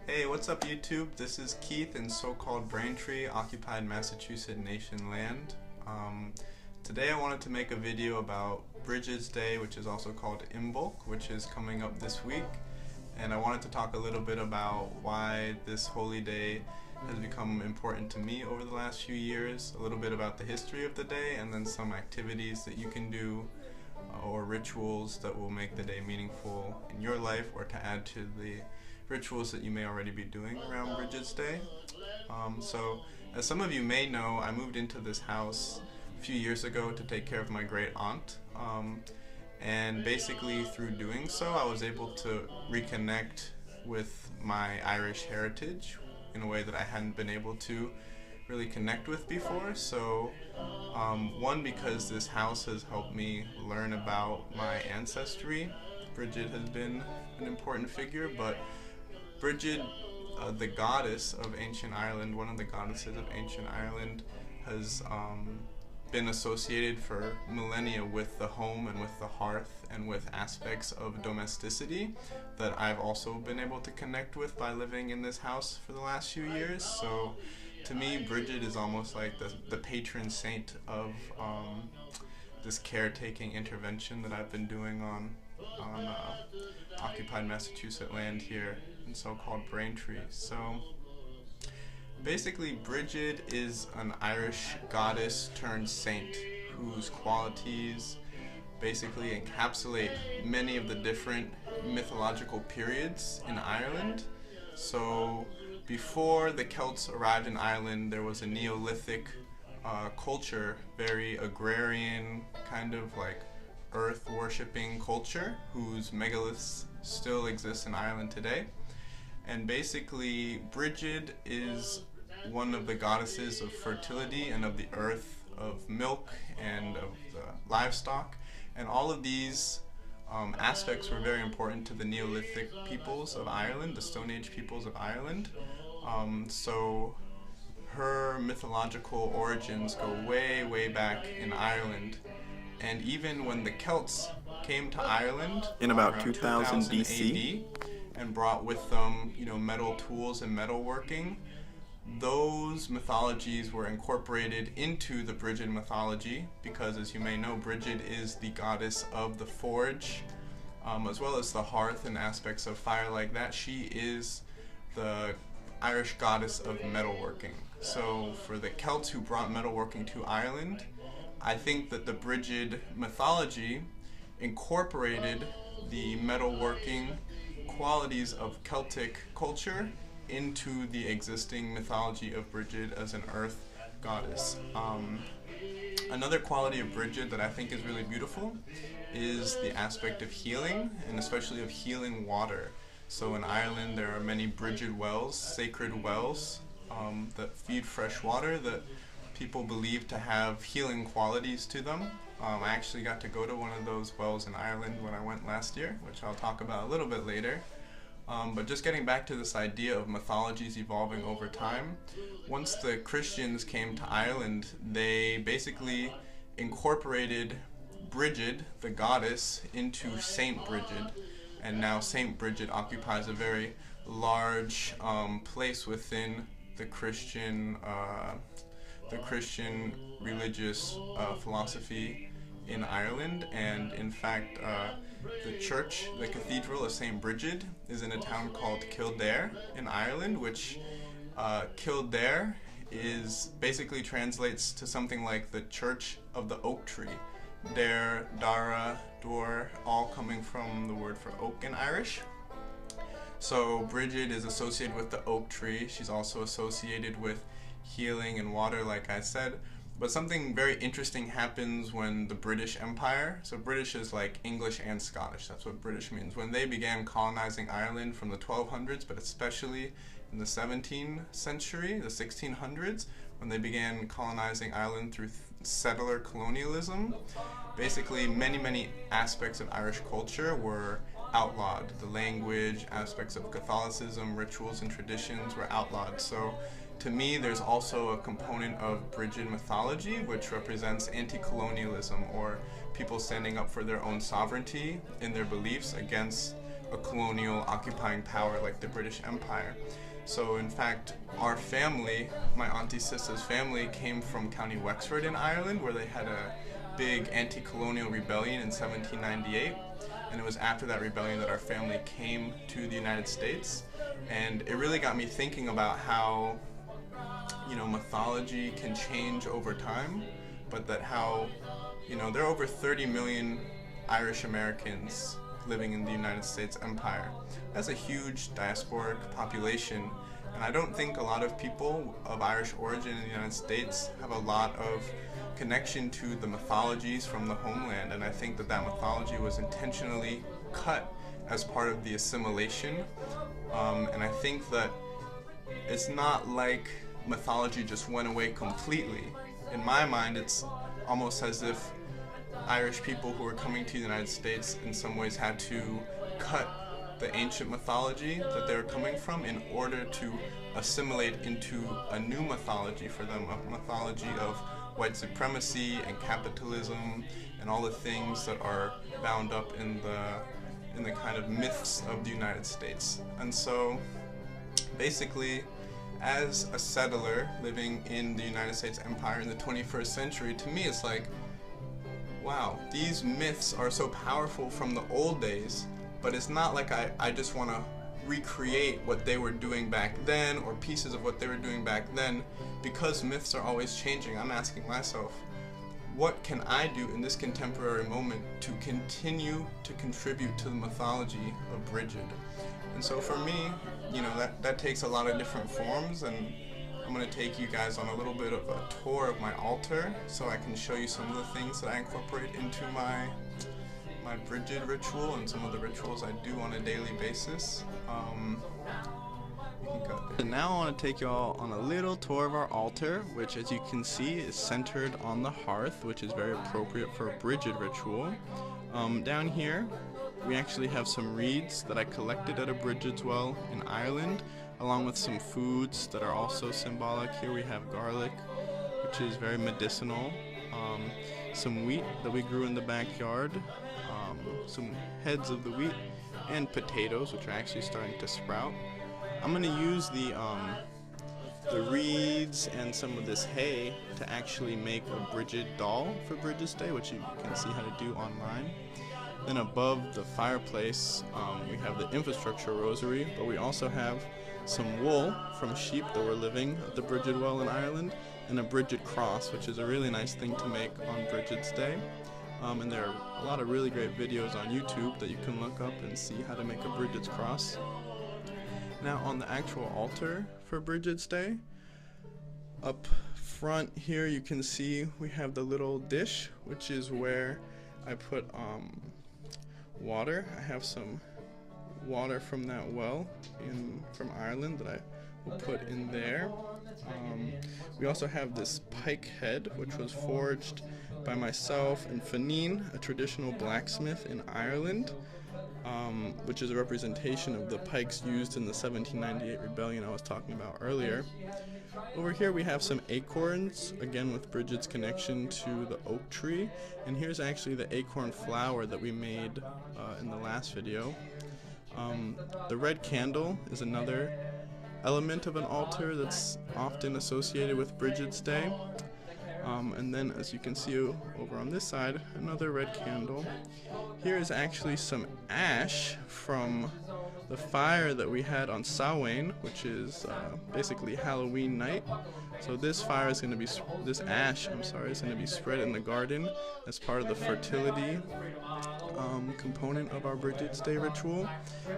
Hey, what's up YouTube? This is Keith in so-called Braintree, occupied Massachusetts nation land. Today I wanted to make a video about Brigid's Day, which is also called Imbolc, which is coming up this week. And I wanted to talk a little bit about why this holy day has become important to me over the last few years, a little bit about the history of the day, and then some activities that you can do or rituals that will make the day meaningful in your life, or to add to the rituals that you may already be doing around Brigid's Day. So, as some of you may know, I moved into this house a few years ago to take care of my great aunt. And basically through doing so, I was able to reconnect with my Irish heritage in a way that I hadn't been able to really connect with before. So, one, because this house has helped me learn about my ancestry. Brigid has been an important figure, but Brigid, the goddess of ancient Ireland, one of the goddesses of ancient Ireland, has been associated for millennia with the home and with the hearth and with aspects of domesticity that I've also been able to connect with by living in this house for the last few years. So to me, Brigid is almost like the patron saint of this caretaking intervention that I've been doing on occupied Massachusetts land here in so-called Braintree. So basically, Brigid is an Irish goddess turned saint whose qualities basically encapsulate many of the different mythological periods in Ireland. So before the Celts arrived in Ireland, there was a Neolithic culture, very agrarian, kind of like earth-worshipping culture, whose megaliths still exist in Ireland today. And basically, Brigid is one of the goddesses of fertility and of the earth, of milk and of the livestock. And all of these aspects were very important to the Neolithic peoples of Ireland, the Stone Age peoples of Ireland. So her mythological origins go way, way back in Ireland. And even when the Celts came to Ireland in about 2000 BC and brought with them, metal tools and metalworking, those mythologies were incorporated into the Brigid mythology because, as you may know, Brigid is the goddess of the forge, as well as the hearth and aspects of fire like that. She is the Irish goddess of metalworking. So for the Celts who brought metalworking to Ireland, I think that the Brigid mythology incorporated the metalworking qualities of Celtic culture into the existing mythology of Brigid as an earth goddess. Another quality of Brigid that I think is really beautiful is the aspect of healing, and especially of healing water. So in Ireland there are many Brigid wells, sacred wells, that feed fresh water that people believe to have healing qualities to them. I actually got to go to one of those wells in Ireland when I went last year, which I'll talk about a little bit later. But just getting back to this idea of mythologies evolving over time, once the Christians came to Ireland, they basically incorporated Brigid, the goddess, into Saint Brigid. And now Saint Brigid occupies a very large place within the Christian religious philosophy in Ireland. And in fact, the church, the Cathedral of St. Brigid, is in a town called Kildare in Ireland, which Kildare is basically translates to something like the Church of the Oak Tree. Dare, Dara, Dor, all coming from the word for oak in Irish. So Brigid is associated with the oak tree. She's also associated with healing and water, like I said. But something very interesting happens when the British Empire, so British is like English and Scottish, that's what British means, when they began colonizing Ireland from the 1200s, but especially in the 17th century, the 1600s, when they began colonizing Ireland through Settler-Colonialism, basically many aspects of Irish culture were outlawed. The language, aspects of Catholicism, rituals and traditions were outlawed. So to me, there's also a component of Brigid mythology, which represents anti-colonialism, or people standing up for their own sovereignty in their beliefs against a colonial occupying power like the British Empire. So in fact, our family, my auntie's sister's family, came from County Wexford in Ireland, where they had a big anti-colonial rebellion in 1798. And it was after that rebellion that our family came to the United States. And it really got me thinking about how, you know, mythology can change over time, but that how, you know, there are over 30 million Irish Americans living in the United States Empire. That's a huge diasporic population, and I don't think a lot of people of Irish origin in the United States have a lot of connection to the mythologies from the homeland, and I think that that mythology was intentionally cut as part of the assimilation, and I think that it's not like mythology just went away completely. In my mind, it's almost as if Irish people who were coming to the United States in some ways had to cut the ancient mythology that they were coming from in order to assimilate into a new mythology for them, a mythology of white supremacy and capitalism and all the things that are bound up in the kind of myths of the United States. And so basically, as a settler living in the United States Empire in the 21st century, to me it's like, wow, these myths are so powerful from the old days, but it's not like I just want to recreate what they were doing back then or pieces of what they were doing back then. Because myths are always changing, I'm asking myself, what can I do in this contemporary moment to continue to contribute to the mythology of Brigid? And so for me, you know, that takes a lot of different forms, and I'm going to take you guys on a little bit of a tour of my altar so I can show you some of the things that I incorporate into my Brigid ritual and some of the rituals I do on a daily basis. You can go there. And now I want to take you all on a little tour of our altar, which, as you can see, is centered on the hearth, which is very appropriate for a Brigid ritual. Down here, we actually have some reeds that I collected at a Brigid's well in Ireland, along with some foods that are also symbolic. Here we have garlic, which is very medicinal, some wheat that we grew in the backyard, some heads of the wheat, and potatoes, which are actually starting to sprout. I'm going to use the reeds and some of this hay to actually make a Brigid doll for Brigid's Day, which you can see how to do online. Then above the fireplace, we have the infrastructure rosary, but we also have some wool from sheep that were living at the Brigid well in Ireland, and a Brigid cross, which is a really nice thing to make on Brigid's Day. And there are a lot of really great videos on YouTube that you can look up and see how to make a Brigid's cross. Now on the actual altar for Brigid's Day, up front here you can see we have the little dish, which is where I put water. I have some water from that well from Ireland that I will put in there. We also have this pike head, which was forged by myself and Fanine, a traditional blacksmith in Ireland, which is a representation of the pikes used in the 1798 rebellion I was talking about earlier. Over here we have some acorns, again with Brigid's connection to the oak tree, and here's actually the acorn flower that we made in the last video. The red candle is another element of an altar that's often associated with Brigid's Day. And then, as you can see over on this side, another red candle. Here is actually some ash from the fire that we had on Samhain, which is basically Halloween night. So this ash is going to be spread in the garden as part of the fertility component of our Brigid's Day ritual.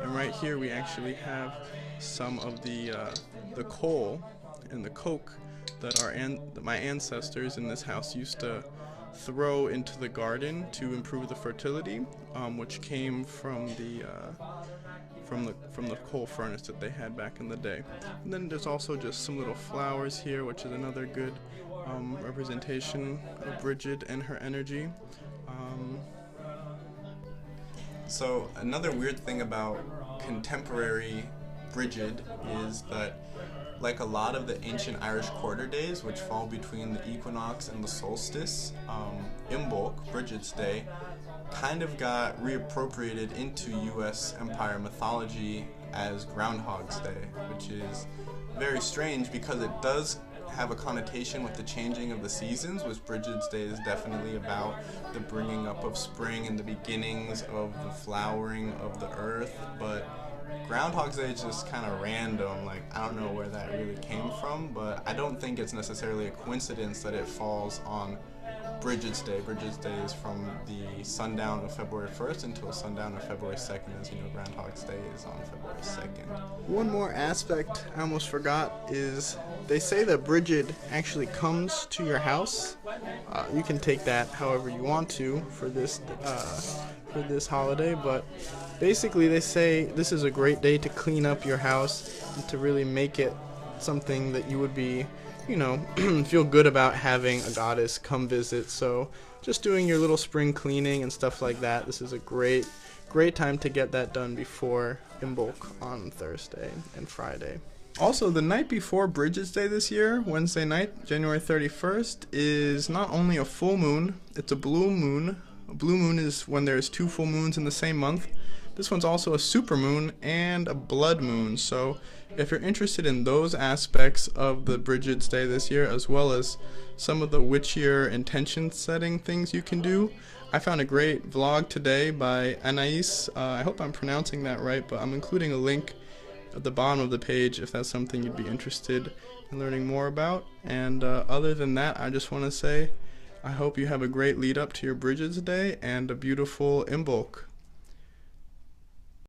And right here we actually have some of the coal and the coke that my ancestors in this house used to throw into the garden to improve the fertility, which came from the coal furnace that they had back in the day. And then there's also just some little flowers here, which is another good representation of Brigid and her energy. So another weird thing about contemporary Brigid is that, like a lot of the ancient Irish quarter days, which fall between the equinox and the solstice, Imbolc, Brigid's Day, kind of got reappropriated into U.S. Empire mythology as Groundhog's Day, which is very strange because it does have a connotation with the changing of the seasons, which Brigid's Day is definitely about the bringing up of spring and the beginnings of the flowering of the earth, but Groundhog's Day is just kind of random. Like, I don't know where that really came from, but I don't think it's necessarily a coincidence that it falls on Brigid's Day. Brigid's Day is from the sundown of February 1st until sundown of February 2nd. As you know, Groundhog's Day is on February 2nd. One more aspect I almost forgot is they say that Brigid actually comes to your house. You can take that however you want to for this holiday, but basically they say this is a great day to clean up your house and to really make it something that you would be, you know, feel good about having a goddess come visit. So just doing your little spring cleaning and stuff like that, this is a great time to get that done before Imbolc on Thursday and Friday. Also, the night before Brigid's Day this year, Wednesday night, January 31st, is not only a full moon, it's a blue moon. A blue moon is when there's 2 full moons in the same month. This one's also a supermoon and a blood moon. So if you're interested in those aspects of the Brigid's Day this year, as well as some of the witchier intention setting things you can do, I found a great vlog today by Anais. I hope I'm pronouncing that right, but I'm including a link at the bottom of the page if that's something you'd be interested in learning more about. And other than that, I just want to say I hope you have a great lead up to your Brigid's Day and a beautiful Imbolc.